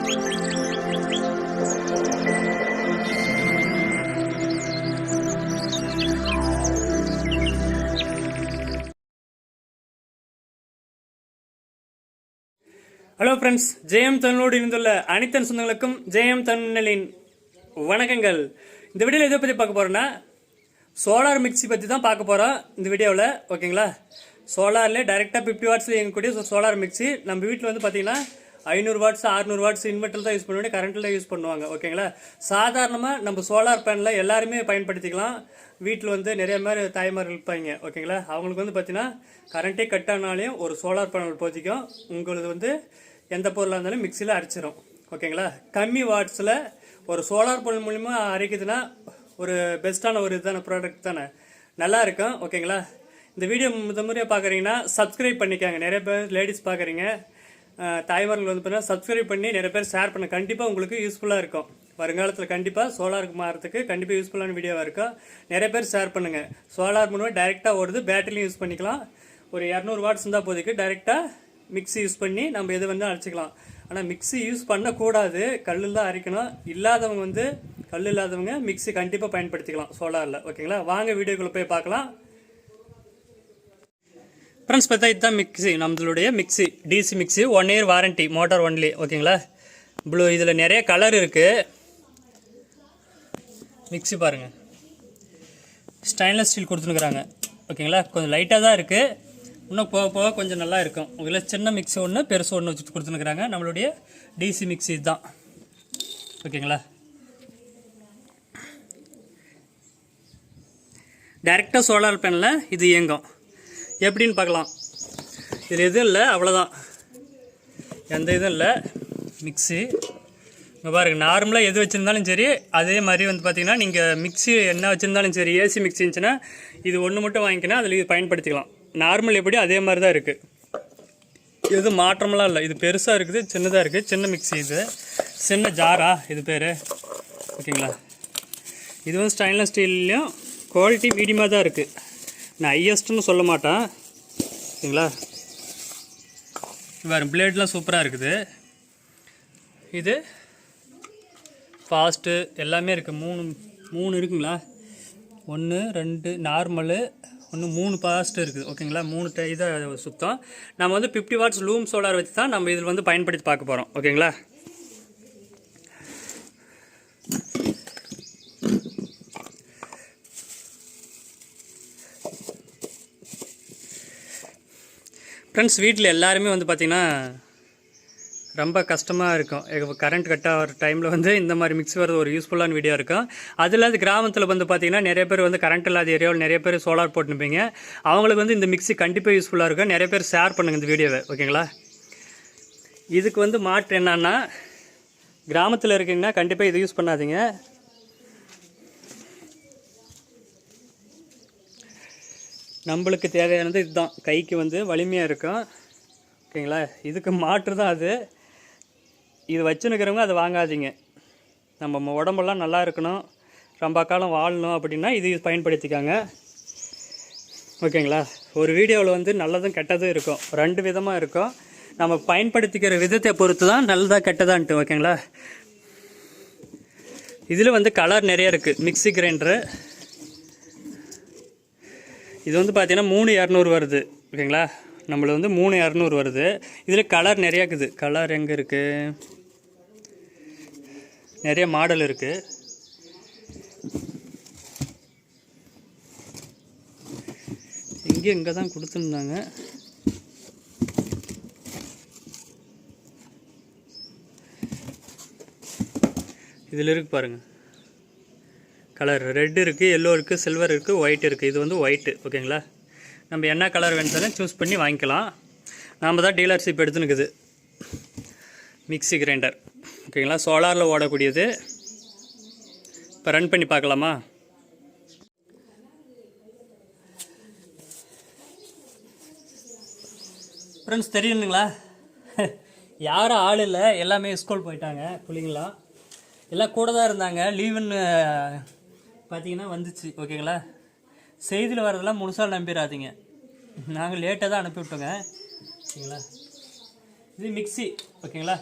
Hello friends, ஜெயம் தமிழோடு இருந்துள்ள அனைத்து சொந்தங்களுக்கும் ஜெயம் தமிழ்நிலின் வணக்கங்கள். இந்த வீடியோவில் எதை பற்றி பார்க்க போகிறோன்னா சோலார் மிக்சி பற்றி தான் பார்க்க போகிறோம் இந்த வீடியோவில். ஓகேங்களா, சோலாரில் டைரெக்டாக 50 வாட்ஸில் இயங்கக்கூடிய சோலார் மிக்சி. நம்ம வீட்டில் வந்து பார்த்தீங்கன்னா 500 வாட்ஸ் 600 வாட்ஸ் இன்வெர்டர் தான் யூஸ் பண்ணுவாங்க, கரண்ட்டில் யூஸ் பண்ணுவாங்க. ஓகேங்களா, சாதாரணமாக நம்ம சோலார் பேனலில் எல்லாருமே பயன்படுத்திக்கலாம். வீட்டில் வந்து நிறைய மாதிரி தாய்மார்கள் இருப்பாங்க. ஓகேங்களா, அவங்களுக்கு வந்து பார்த்தீங்கன்னா கரண்ட்டே கட் ஆனாலையும் ஒரு சோலார் பேனல் போதிக்கும். உங்களுக்கு வந்து எந்த பொருளாக இருந்தாலும் மிக்சியில் அரைச்சிடும். ஓகேங்களா, கம்மி வாட்ஸில் ஒரு சோலார் பேனல் மூலிமா அரைக்குதுன்னா ஒரு பெஸ்ட்டான ஒரு இதுதான ப்ராடக்ட் தானே, நல்லா இருக்கும். ஓகேங்களா, இந்த வீடியோ முறையாக பார்க்குறீங்கன்னா சப்ஸ்கிரைப் பண்ணிக்காங்க. நிறைய பேர் லேடிஸ் பார்க்குறீங்க, தாய்மார்கள் வந்து பார்த்தீங்கன்னா சப்ஸ்கிரைப் பண்ணி நிறைய பேர் ஷேர் பண்ண, கண்டிப்பாக உங்களுக்கு யூஸ்ஃபுல்லாக இருக்கும். வருங்காலத்தில் கண்டிப்பாக சோலாருக்கு மாறதுக்கு கண்டிப்பாக யூஸ்ஃபுல்லான வீடியோவாக இருக்கும். நிறைய பேர் ஷேர் பண்ணுங்கள். சோலார் மூலமாக டைரெக்டாக ஓடுது, பேட்டரியும் யூஸ் பண்ணிக்கலாம். ஒரு 200 வாட்ஸ் இருந்தால் போதுக்கு டைரெக்டாக மிக்ஸி யூஸ் பண்ணி நம்ம எது வந்து அரைச்சிக்கலாம். ஆனால் மிக்ஸி யூஸ் பண்ணக்கூடாது, கல்லில் தான் அரைக்கணும். இல்லாதவங்க வந்து கல் இல்லாதவங்க மிக்ஸி கண்டிப்பாக பயன்படுத்திக்கலாம் சோலாரில். ஓகேங்களா, வாங்க வீடியோக்குள்ளே போய் பார்க்கலாம். ஃப்ரெண்ட்ஸ், பார்த்தா இதுதான் மிக்ஸி, நம்மளுடைய mixie DC mixie. 1 year warranty, motor only. ஓகேங்களா, ப்ளூ இதில் நிறைய கலர் இருக்குது. மிக்ஸி பாருங்கள், ஸ்டெயின்லெஸ் ஸ்டீல் கொடுத்துருக்குறாங்க. ஓகேங்களா, கொஞ்சம் லைட்டாக தான் இருக்குது, இன்னும் போக போக கொஞ்சம் நல்லா இருக்கும். உங்களை சின்ன மிக்ஸி ஒன்று பெருசு ஒன்று வச்சு கொடுத்துருக்குறாங்க. நம்மளுடைய டிசி மிக்ஸி தான். ஓகேங்களா, டைரெக்டாக சோலார் பேனலில் இது இயங்கும். எப்படின்னு பார்க்கலாம். இதில் எதுவும் இல்லை, அவ்வளோதான், எந்த இதுவும் இல்லை. மிக்ஸி இங்கே பாருங்கள், நார்மலாக எது வச்சுருந்தாலும் சரி, அதே மாதிரி வந்து பார்த்தீங்கன்னா நீங்கள் மிக்ஸி என்ன வச்சுருந்தாலும் சரி, ஏசி மிக்ஸி இருந்துச்சுன்னா இது ஒன்று மட்டும் வாங்கிக்கினா அதில் இது பயன்படுத்திக்கலாம். நார்மல் எப்படி அதே மாதிரி தான் இருக்குது, எதுவும் மாற்றமெல்லாம் இல்லை. இது பெருசாக இருக்குது, சின்னதாக இருக்குது. சின்ன மிக்ஸி, இது சின்ன ஜாரா இது பேர். ஓகேங்களா, இது வந்து ஸ்டெயின்லெஸ் ஸ்டீல்லையும் குவாலிட்டி மீடியமாக தான் இருக்குது. நான் ஹையஸ்ட்டுன்னு சொல்ல மாட்டேன். ஓகேங்களா, வேறு பிளேட்லாம் சூப்பராக இருக்குது. இது ஃபாஸ்ட்டு எல்லாமே இருக்குது. மூணு இருக்குங்களா, 1 2 நார்மலு, 1 3 ஃபாஸ்ட்டு இருக்குது. ஓகேங்களா, 3 இதாக சுத்தம். நம்ம வந்து 50 வாட்ஸ் லூம் சோலார் வச்சு தான் நம்ம இதில் வந்து பயன்படுத்தி பார்க்க போகிறோம். ஓகேங்களா, ஃப்ரெண்ட்ஸ், வீட்டில் எல்லாருமே வந்து பார்த்திங்கன்னா ரொம்ப கஷ்டமாக இருக்கும். கரண்ட் கட் ஆகிற டைமில் வந்து இந்த மாதிரி மிக்ஸி வரது ஒரு யூஸ்ஃபுல்லான வீடியோ இருக்கும். அது இல்லாத கிராமத்தில் வந்து பார்த்திங்கன்னா நிறைய பேர் வந்து கரண்ட் இல்லாத ஏரியாவில் நிறைய பேர் சோலார் போட்டுருப்பீங்க. அவங்களுக்கு வந்து இந்த மிக்ஸி கண்டிப்பாக யூஸ்ஃபுல்லாக இருக்கும். நிறைய பேர் ஷேர் பண்ணுங்கள் இந்த வீடியோவை. ஓகேங்களா, இதுக்கு வந்து மாற்று என்னன்னா, கிராமத்தில் இருக்கீங்கன்னா கண்டிப்பாக இது யூஸ் பண்ணாதீங்க. நம்மளுக்கு தேவையானது இதுதான், கைக்கு வந்து வலிமையாக இருக்கும். ஓகேங்களா, இதுக்கு மாற்று தான் அது. இது வச்சுன்னுக்கிறவங்க அதை வாங்காதீங்க. நம்ம உடம்பெல்லாம் நல்லா இருக்கணும், ரொம்ப காலம் வாழணும் அப்படின்னா இது பயன்படுத்திக்காங்க. ஓகேங்களா, ஒரு வீடியோவில் வந்து நல்லதும் கெட்டதும் இருக்கும், 2 விதமாக இருக்கும். நம்ம பயன்படுத்திக்கிற விதத்தை பொறுத்து தான் நல்லதாக கெட்டதான்ட்டு. ஓகேங்களா, இதில் வந்து கலர் நிறைய இருக்குது. மிக்ஸி கிரைண்டரு இது வந்து பார்த்தீங்கன்னா 3200 வருது. ஓகேங்களா, நம்மள வந்து 3200 வருது. இதில் கலர் நிறையா இருக்குது. கலர் எங்கே இருக்குது, நிறைய மாடல் இருக்குது. இங்கே தான் கொடுத்துருந்தாங்க. இதில் இருக்குது பாருங்கள், கலர் ரெட் இருக்குது, எல்லோ இருக்குது, சில்வர் இருக்குது, ஒயிட் இருக்குது. இது வந்து ஒயிட்டு. ஓகேங்களா, நம்ம என்ன கலர் வேணும்னாலும் சூஸ் பண்ணி வாங்கிக்கலாம். நாம் தான் டீலர்ஷிப் எடுத்துனுக்குது மிக்ஸி கிரைண்டர். ஓகேங்களா, சோலாரில் ஓடக்கூடியது. இப்போ ரன் பண்ணி பார்க்கலாமா? ஃப்ரெண்ட்ஸ், தெரியுங்களா, யாரும் ஆள் இல்லை, எல்லாமே ஸ்கூல் போயிட்டாங்க. பிள்ளைங்களாம் எல்லாம் கூட தான் இருந்தாங்க. லீவுன்னு பார்த்தீங்கன்னா வந்துச்சு. ஓகேங்களா, செய்தியில் வரதெல்லாம் முழுசாக நம்பிடாதீங்க. நாங்கள் லேட்டாக தான் அனுப்பிவிட்டோங்க. ஓகேங்களா, இது மிக்ஸி. ஓகேங்களா,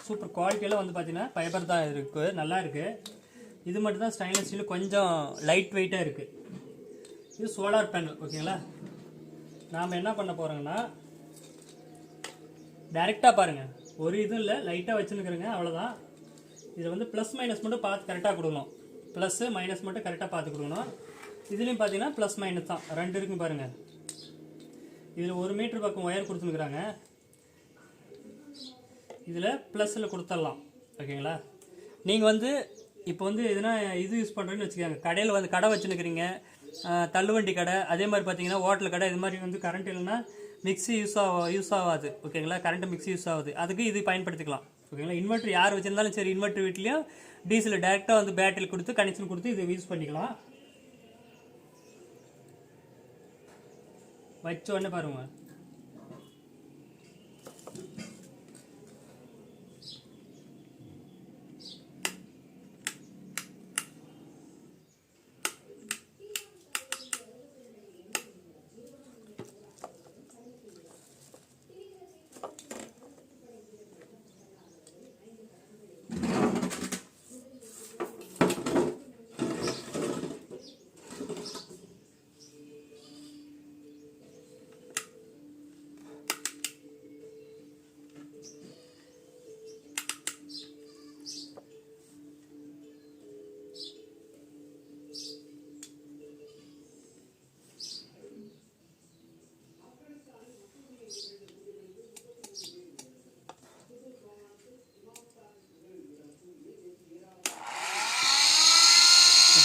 சூப்பர் குவாலிட்டியெல்லாம் வந்து பார்த்தீங்கன்னா ஃபைபர் தான் இருக்குது, நல்லா இருக்குது. இது மட்டும் தான் ஸ்டைன்லெஸ் ஸ்டீல் கொஞ்சம் லைட் வெயிட்டாக இருக்குது. இது சோலார் பேனல். ஓகேங்களா, நாம் என்ன பண்ண போகிறோங்கன்னா டைரெக்டாக பாருங்கள், ஒரு இதுவும் இல்லை, லைட்டாக வச்சுருக்குறேங்க, அவ்வளோதான். இதில் வந்து ப்ளஸ் மைனஸ் மட்டும் பார்த்து கரெக்டாக கொடுக்கணும். ப்ளஸ்ஸு மைனஸ் மட்டும் கரெக்டாக பார்த்து கொடுக்கணும். இதுலேயும் பார்த்தீங்கன்னா ப்ளஸ் மைனஸ் தான் 2 இருக்குன்னு பாருங்கள். இதில் 1 மீட்டர் பக்கம் ஒயர் கொடுத்துருக்குறாங்க, இதில் ப்ளஸில் கொடுத்துடலாம். ஓகேங்களா, நீங்கள் வந்து இப்போ வந்து எதுனா இது யூஸ் பண்ணுறேன்னு வச்சுக்கோங்க, கடையில் வந்து கடை வச்சுருக்கிறீங்க, தள்ளுவண்டி கடை, அதே மாதிரி பார்த்தீங்கன்னா ஹோட்டல் கடை, இது மாதிரி வந்து கரண்ட் இல்லைன்னா மிக்ஸி யூஸ் ஆகாது. ஓகேங்களா, கரண்ட்டு மிக்ஸி யூஸ் ஆகுது, அதுக்கு இது பயன்படுத்திக்கலாம். ஓகேங்களா, இன்வெர்ட்டர் யார் வச்சுருந்தாலும் சரி, இன்வெர்ட்டர் வீட்லேயும் டீசல் டேரெக்டாக வந்து பேட்டரி கொடுத்து கனெக்ஷன் கொடுத்து இது யூஸ் பண்ணிக்கலாம். வச்ச உடனே பாருங்க,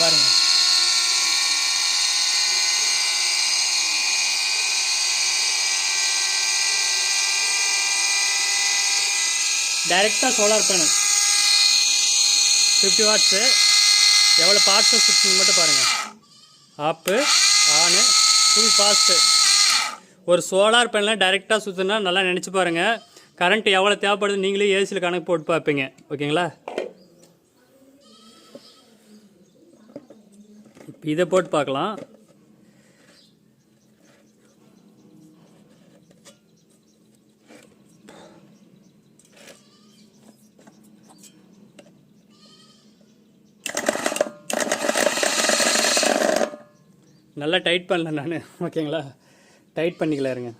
பாருங்க, டைரெக்டாக சோலார் பேனல் 50 வாட்ஸு. எவ்வளோ பார்ட்ஸு சுற்றுன்னு மட்டும் பாருங்கள், ஆப்பு ஆனு ஃபுல் ஃபாஸ்ட்டு. ஒரு சோலார் பேனலில் டைரெக்டாக சுற்றுனா நல்லா நினச்சி பாருங்கள், கரண்ட் எவ்வளோ தேவைப்படுது நீங்களே ஏசியில் கணக்கு போட்டு பார்ப்பீங்க. ஓகேங்களா, இப்போ இதை போட்டு பார்க்கலாம். நல்லா டைட் பண்ணல நான். ஓகேங்களா, டைட் பண்ணிக்கலாம் இருங்க.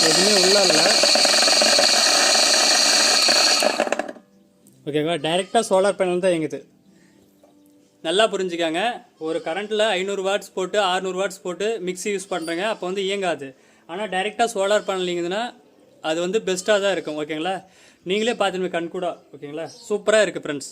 எதுவுமே உள்ள இல்லை. ஓகேங்களா, டைரெக்டாக சோலார் பேனல் தான் இயங்குது. நல்லா புரிஞ்சுக்காங்க, ஒரு கரண்ட்டில் 500 வாட்ஸ் போட்டு 600 வாட்ஸ் போட்டு மிக்ஸி யூஸ் பண்ணுறேங்க, அப்போ வந்து இயங்காது. ஆனால் டைரெக்டாக சோலார் பேனல் இயங்குதுன்னா அது வந்து பெஸ்ட்டாக தான் இருக்கும். ஓகேங்களா, நீங்களே பார்த்துருங்க கண் கூட. ஓகேங்களா, சூப்பராக இருக்குது ஃப்ரெண்ட்ஸ்.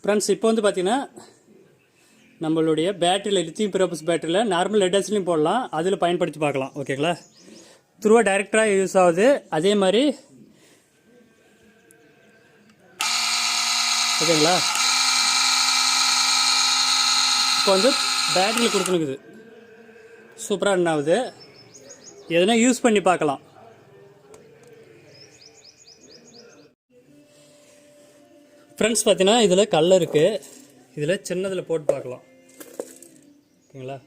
ஃப்ரெண்ட்ஸ், இப்போ வந்து பார்த்தீங்கன்னா நம்மளுடைய பேட்டரியில் லித்தியம் பர்பஸ் பேட்டரியில் நார்மல் லெட் ஆசிட்லையும் போடலாம், அதில் பயன்படுத்தி பார்க்கலாம். ஓகேங்களா, த்ரூவாக டைரெக்டாக யூஸ் ஆகுது. அதே மாதிரி ஓகேங்களா, இப்போ வந்து பேட்டரியில் கொடுத்துனுக்குது, சூப்பராக ரன் ஆகுது. எதனா யூஸ் பண்ணி பார்க்கலாம். ஃப்ரெண்ட்ஸ் பார்த்தீங்கன்னா இதில் கல் இருக்குது, இதில் சின்னதில் போட்டு பார்க்கலாம். ஓகேங்களா,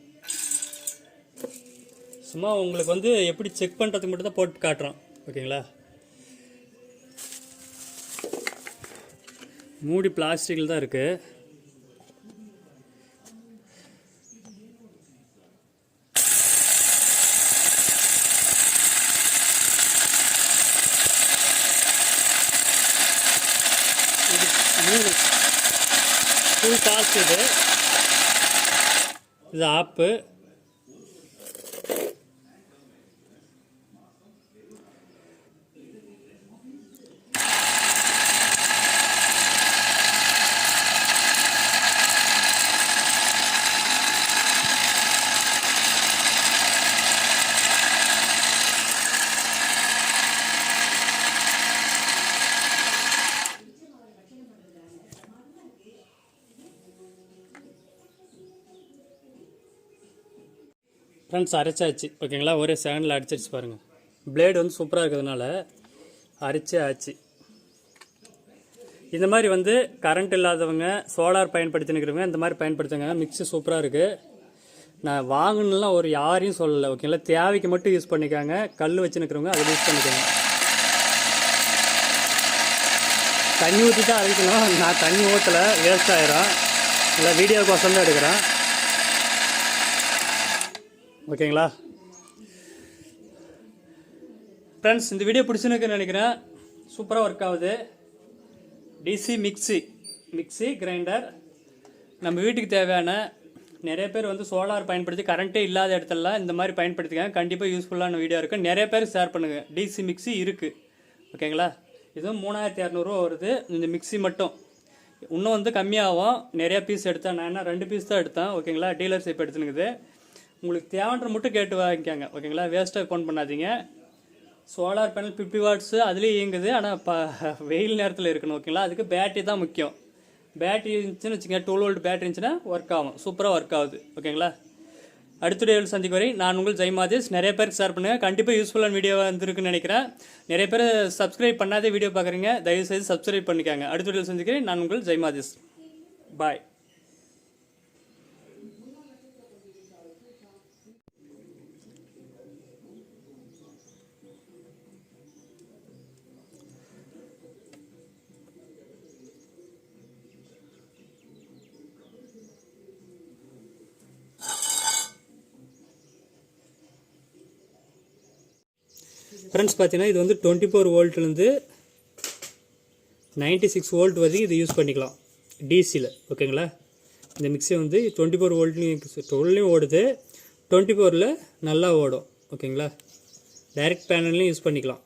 சும்மா உங்களுக்கு வந்து எப்படி செக் பண்ணுறதுக்கு மட்டும் தான் போட்டு காட்டுறோம். ஓகேங்களா, மூடி பிளாஸ்டிக்கில் தான் இருக்குது. ஃபுல் காஸ்ட் இது ஆப்பு. ஃப்ரெண்ட்ஸ் அரைச்சாச்சு. ஓகேங்களா, ஒரே செகண்டில் அடிச்சிருச்சு பாருங்கள். பிளேடு வந்து சூப்பராக இருக்கிறதுனால அரைச்சே ஆச்சு. இந்த மாதிரி வந்து கரண்ட் இல்லாதவங்க, சோலார் பயன்படுத்தினுக்கிறவங்க இந்த மாதிரி பயன்படுத்துங்க. மிக்ஸி சூப்பராக இருக்குது. நான் வாங்கணும்லாம் ஒரு யாரையும் சொல்லலை. ஓகேங்களா, தேவைக்கு மட்டும் யூஸ் பண்ணிக்காங்க. கல் வச்சுருக்கிறவங்க அதை யூஸ் பண்ணிக்கோங்க. தண்ணி ஊற்றி தான் அரைக்கணும். நான் தண்ணி ஊற்றலை, வேஸ்ட் ஆகிரும். இல்லை வீடியோக்கோசம் தான் எடுக்கிறேன். ஓகேங்களா ஃப்ரெண்ட்ஸ், இந்த வீடியோ பிடிச்சுன்னு நினைக்கிறேன். சூப்பராக ஒர்க் ஆகுது. டிசி மிக்ஸி கிரைண்டர் நம்ம வீட்டுக்கு தேவையான. நிறைய பேர் வந்து சோலார் பயன்படுத்தி கரண்ட்டே இல்லாத இடத்துலலாம் இந்த மாதிரி பயன்படுத்திக்காங்க. கண்டிப்பாக யூஸ்ஃபுல்லான வீடியோ இருக்குது. நிறைய பேர் ஷேர் பண்ணுங்கள். டிசி மிக்ஸி இருக்குது. ஓகேங்களா, இதுவும் 3200 வருது இந்த மிக்ஸி மட்டும். இன்னும் வந்து கம்மியாகும். நிறையா பீஸ் எடுத்தேன். நான் என்ன 2 பீஸ் தான் எடுத்தேன். ஓகேங்களா, டீலர்ஷிப் எடுத்துனுக்குது. உங்களுக்கு தேவைன்ற மட்டும் கேட்டு வாங்கிக்காங்க. ஓகேங்களா, வேஸ்ட்டாக கவுண்ட் பண்ணாதீங்க. சோலார் பேனல் 50 வாட்ஸு அதுலேயே இயங்குது. ஆனால் வெயில் நேரத்தில் இருக்கணும். ஓகேங்களா, அதுக்கு பேட்டரி தான் முக்கியம். பேட்டரி இருந்துச்சுன்னு வச்சுங்க, 12 வோல்ட் பேட்டரி இருந்துச்சுன்னா ஒர்க் ஆகும். சூப்பராக ஒர்க் ஆகுது. ஓகேங்களா, அடுத்த வீடியோவில் சந்திக்கும் வரை நான் உங்கள் ஜெயமாதேஷ். நிறைய பேருக்கு ஷேர் பண்ணுங்கள். கண்டிப்பாக யூஸ்ஃபுல்லான வீடியோ வந்துருக்குன்னு நினைக்கிறேன். நிறைய பேர் சப்ஸ்கிரைப் பண்ணாதே வீடியோ பார்க்குறீங்க. தயவுசெய்து சப்ஸ்கிரைப் பண்ணிக்காங்க. அடுத்த வீடியோவில் சந்திக்கிறேன். நான் உங்கள் ஜெயமாதேஷ். பாய். ஃப்ரெண்ட்ஸ் பார்த்தீங்கன்னா இது வந்து 24 வோல்ட்லேருந்து 96 வோல்ட் வரைக்கும் இது யூஸ் பண்ணிக்கலாம் டிசியில். ஓகேங்களா, இந்த மிக்ஸி வந்து 24 வோல்ட்லேயும் 12லையும் ஓடுது, 24ல் நல்லா ஓடும். ஓகேங்களா, டைரக்ட் பேனல்லையும் யூஸ் பண்ணிக்கலாம்.